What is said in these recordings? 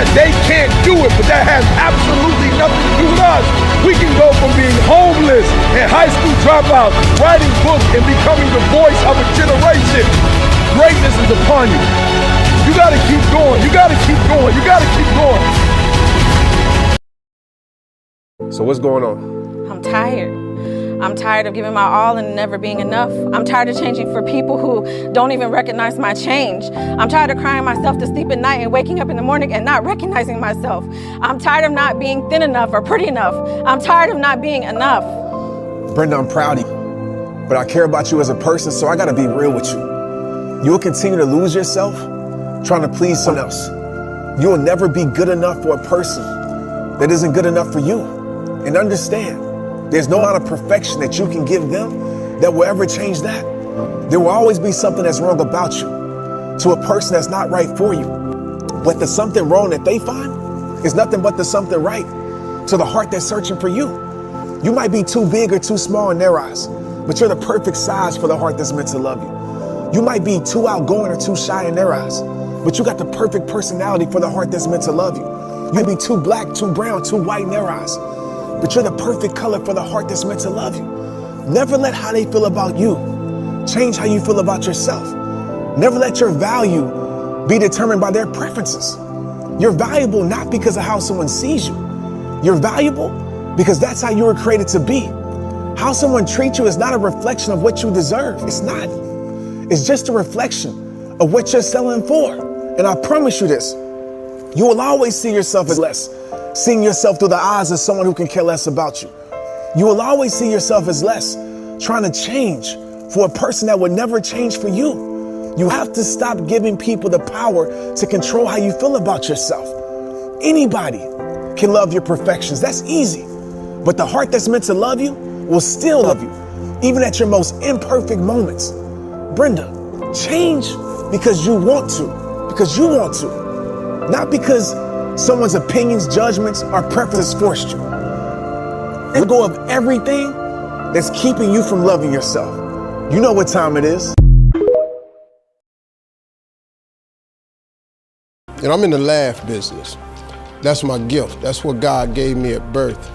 that they can't do it, but that has absolutely nothing to do with us. We can go from being homeless and high school dropouts, writing books, and becoming the voice of a generation. Greatness is upon you. You gotta keep going. You gotta keep going. You gotta keep going. So what's going on? I'm tired. I'm tired of giving my all and never being enough. I'm tired of changing for people who don't even recognize my change. I'm tired of crying myself to sleep at night and waking up in the morning and not recognizing myself. I'm tired of not being thin enough or pretty enough. I'm tired of not being enough. Brenda, I'm proud of you, but I care about you as a person, so I gotta be real with you. You will continue to lose yourself trying to please someone else. You will never be good enough for a person that isn't good enough for you. And understand, there's no amount of perfection that you can give them that will ever change that. There will always be something that's wrong about you to a person that's not right for you. But the something wrong that they find is nothing but the something right to the heart that's searching for you. You might be too big or too small in their eyes, but you're the perfect size for the heart that's meant to love you. You might be too outgoing or too shy in their eyes, but you got the perfect personality for the heart that's meant to love you. You may be too black, too brown, too white in their eyes, but you're the perfect color for the heart that's meant to love you. Never let how they feel about you change how you feel about yourself. Never let your value be determined by their preferences. You're valuable not because of how someone sees you. You're valuable because that's how you were created to be. How someone treats you is not a reflection of what you deserve. It's not. It's just a reflection of what you're selling for. And I promise you this, you will always see yourself as less, seeing yourself through the eyes of someone who can care less about you. You will always see yourself as less, trying to change for a person that would never change for you. You have to stop giving people the power to control how you feel about yourself. Anybody can love your perfections. That's easy. But the heart that's meant to love you will still love you, even at your most imperfect moments. Brenda, change because you want to, not because someone's opinions, judgments, or preferences forced you. Let go of everything that's keeping you from loving yourself. You know what time it is. And I'm in the laugh business. That's my gift. That's what God gave me at birth.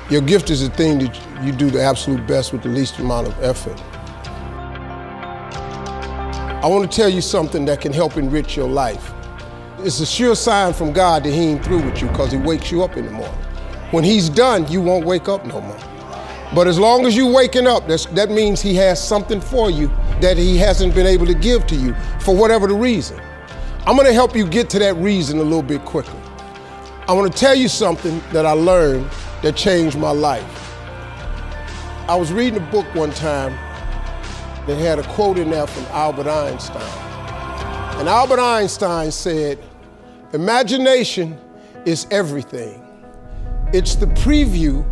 Your gift is the thing that you do the absolute best with the least amount of effort. I want to tell you something that can help enrich your life. It's a sure sign from God that he ain't through with you because he wakes you up in the morning. When he's done, you won't wake up no more. But as long as you're waking up, that means he has something for you that he hasn't been able to give to you for whatever the reason. I'm gonna help you get to that reason a little bit quicker. I want to tell you something that I learned that changed my life. I was reading a book one time that had a quote in there from Albert Einstein. And Albert Einstein said, "Imagination is everything. It's the preview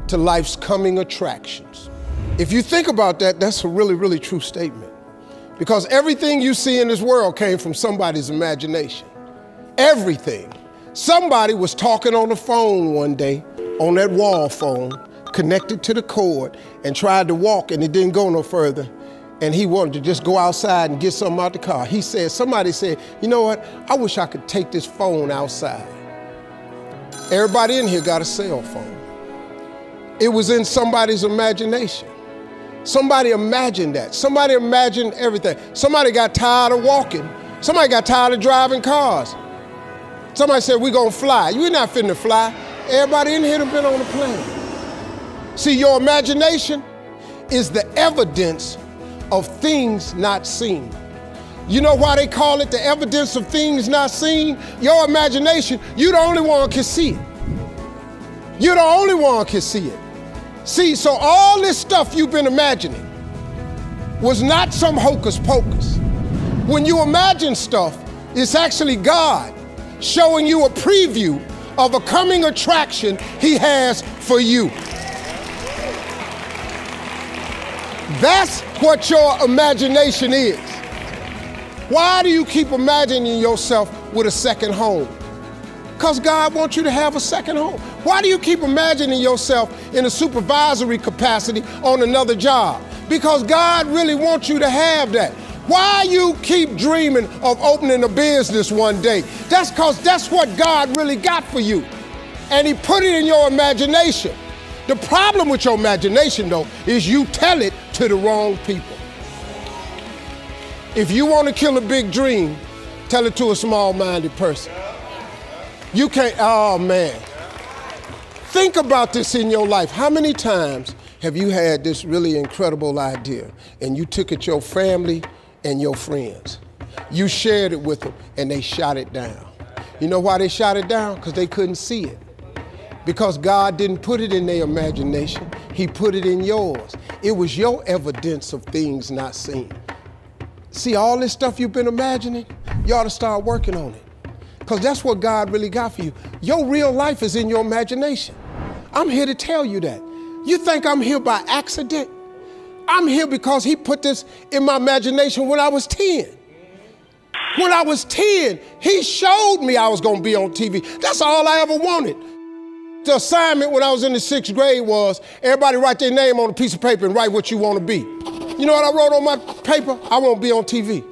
to life's coming attractions." If you think about that, that's a really, really true statement. Because everything you see in this world came from somebody's imagination. Everything. Somebody was talking on the phone one day, on that wall phone, connected to the cord, and tried to walk, and it didn't go no further. And he wanted to just go outside and get something out the car. Somebody said, "You know what? I wish I could take this phone outside." Everybody in here got a cell phone. It was in somebody's imagination. Somebody imagined that. Somebody imagined everything. Somebody got tired of walking. Somebody got tired of driving cars. Somebody said, "We're gonna fly." You're not finna fly. Everybody in here done been on a plane. See, your imagination is the evidence of things not seen. You know why they call it the evidence of things not seen? Your imagination, you the only one can see it. You're the only one can see it. See, so all this stuff you've been imagining was not some hocus pocus. When you imagine stuff, it's actually God showing you a preview of a coming attraction he has for you. That's what your imagination is. Why do you keep imagining yourself with a second home? Because God wants you to have a second home. Why do you keep imagining yourself in a supervisory capacity on another job? Because God really wants you to have that. Why you keep dreaming of opening a business one day? That's because that's what God really got for you. And he put it in your imagination. The problem with your imagination, though, is you tell it to the wrong people. If you want to kill a big dream, tell it to a small-minded person. You can't, oh man. Think about this in your life. How many times have you had this really incredible idea and you took it to your family and your friends? You shared it with them and they shot it down. You know why they shot it down? Because they couldn't see it. Because God didn't put it in their imagination, he put it in yours. It was your evidence of things not seen. See, all this stuff you've been imagining, you ought to start working on it. Because that's what God really got for you. Your real life is in your imagination. I'm here to tell you that. You think I'm here by accident? I'm here because he put this in my imagination when I was 10. When I was 10, he showed me I was going to be on TV. That's all I ever wanted. The assignment when I was in the 6th grade was everybody write their name on a piece of paper and write what you want to be. You know what I wrote on my paper? I want to be on TV.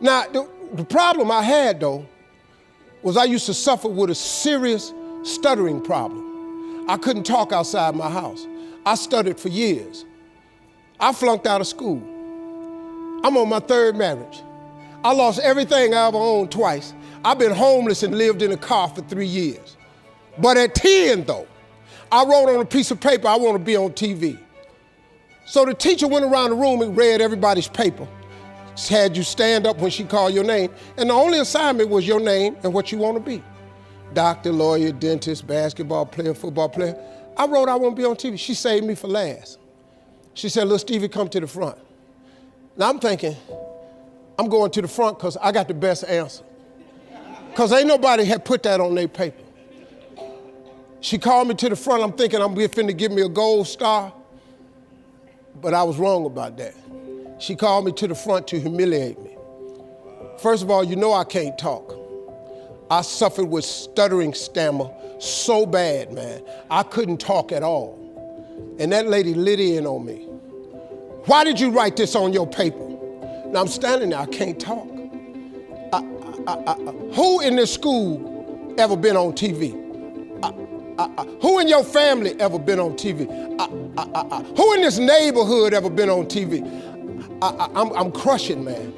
Now, the problem I had, though, was I used to suffer with a serious stuttering problem. I couldn't talk outside my house. I stuttered for years. I flunked out of school. I'm on my 3rd marriage. I lost everything I ever owned twice. I've been homeless and lived in a car for 3 years. But at 10, though, I wrote on a piece of paper, I want to be on TV. So the teacher went around the room and read everybody's paper. Had you stand up when she called your name, and the only assignment was your name and what you want to be. Doctor, lawyer, dentist, basketball player, football player. I wrote I want to be on TV. She saved me for last. She said, "Little Stevie, come to the front." Now I'm thinking, I'm going to the front because I got the best answer. Because ain't nobody had put that on their paper. She called me to the front. I'm thinking I'm finna give me a gold star, but I was wrong about that. She called me to the front to humiliate me. First of all, you know I can't talk. I suffered with stuttering stammer so bad, man. I couldn't talk at all. And that lady lit in on me. "Why did you write this on your paper?" Now I'm standing there, I can't talk. Who in this school ever been on TV? Who in your family ever been on TV? Who in this neighborhood ever been on TV? I'm crushing, man.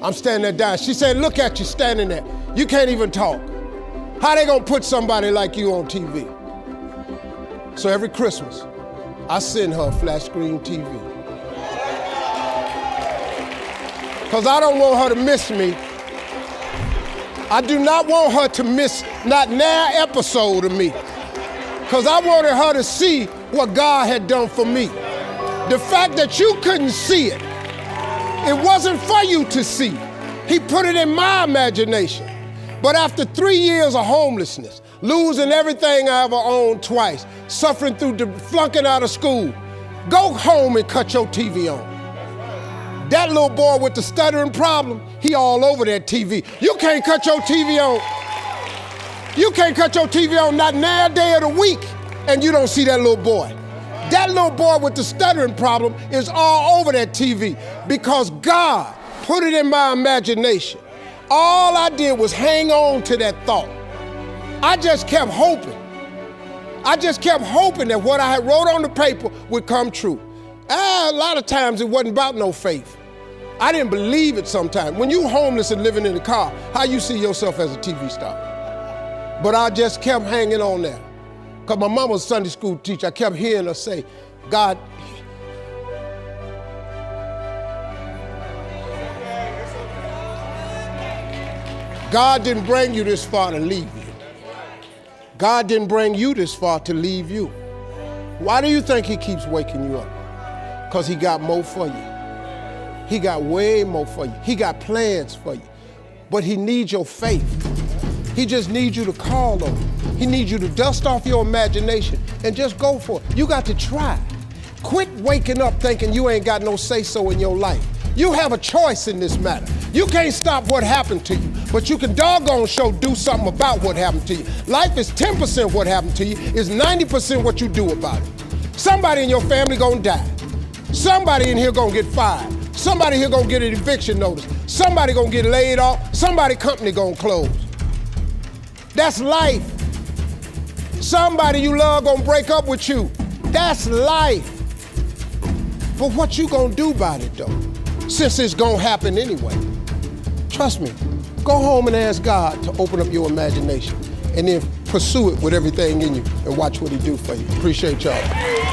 I'm standing there dying. She said, "Look at you standing there. You can't even talk. How they gonna put somebody like you on TV?" So every Christmas, I send her a flat screen TV. Because I don't want her to miss me. I do not want her to miss not an episode of me. Because I wanted her to see what God had done for me. The fact that you couldn't see it, it wasn't for you to see. He put it in my imagination. But after 3 years of homelessness, losing everything I ever owned twice, suffering through flunking out of school, go home and cut your TV on. That little boy with the stuttering problem, he all over that TV. You can't cut your TV on. You can't cut your TV on not a day of the week and you don't see that little boy. That little boy with the stuttering problem is all over that TV because God put it in my imagination. All I did was hang on to that thought. I just kept hoping. I just kept hoping that what I had wrote on the paper would come true. A lot of times it wasn't about no faith. I didn't believe it sometimes. When you homeless and living in a car, how you see yourself as a TV star? But I just kept hanging on there. Because my mama was a Sunday school teacher. I kept hearing her say, God, God didn't bring you this far to leave you. God didn't bring you this far to leave you. Why do you think he keeps waking you up? Because he got more for you. He got way more for you. He got plans for you. But he needs your faith. He just needs you to call on him. He needs you to dust off your imagination and just go for it. You got to try. Quit waking up thinking you ain't got no say-so in your life. You have a choice in this matter. You can't stop what happened to you, but you can doggone sure do something about what happened to you. Life is 10% what happened to you, is 90% what you do about it. Somebody in your family gonna die. Somebody in here gonna get fired. Somebody here gonna get an eviction notice. Somebody gonna get laid off. Somebody company gonna close. That's life. Somebody you love gonna break up with you. That's life. But what you gonna do about it though? Since it's gonna happen anyway. Trust me, go home and ask God to open up your imagination and then pursue it with everything in you and watch what he do for you. Appreciate y'all.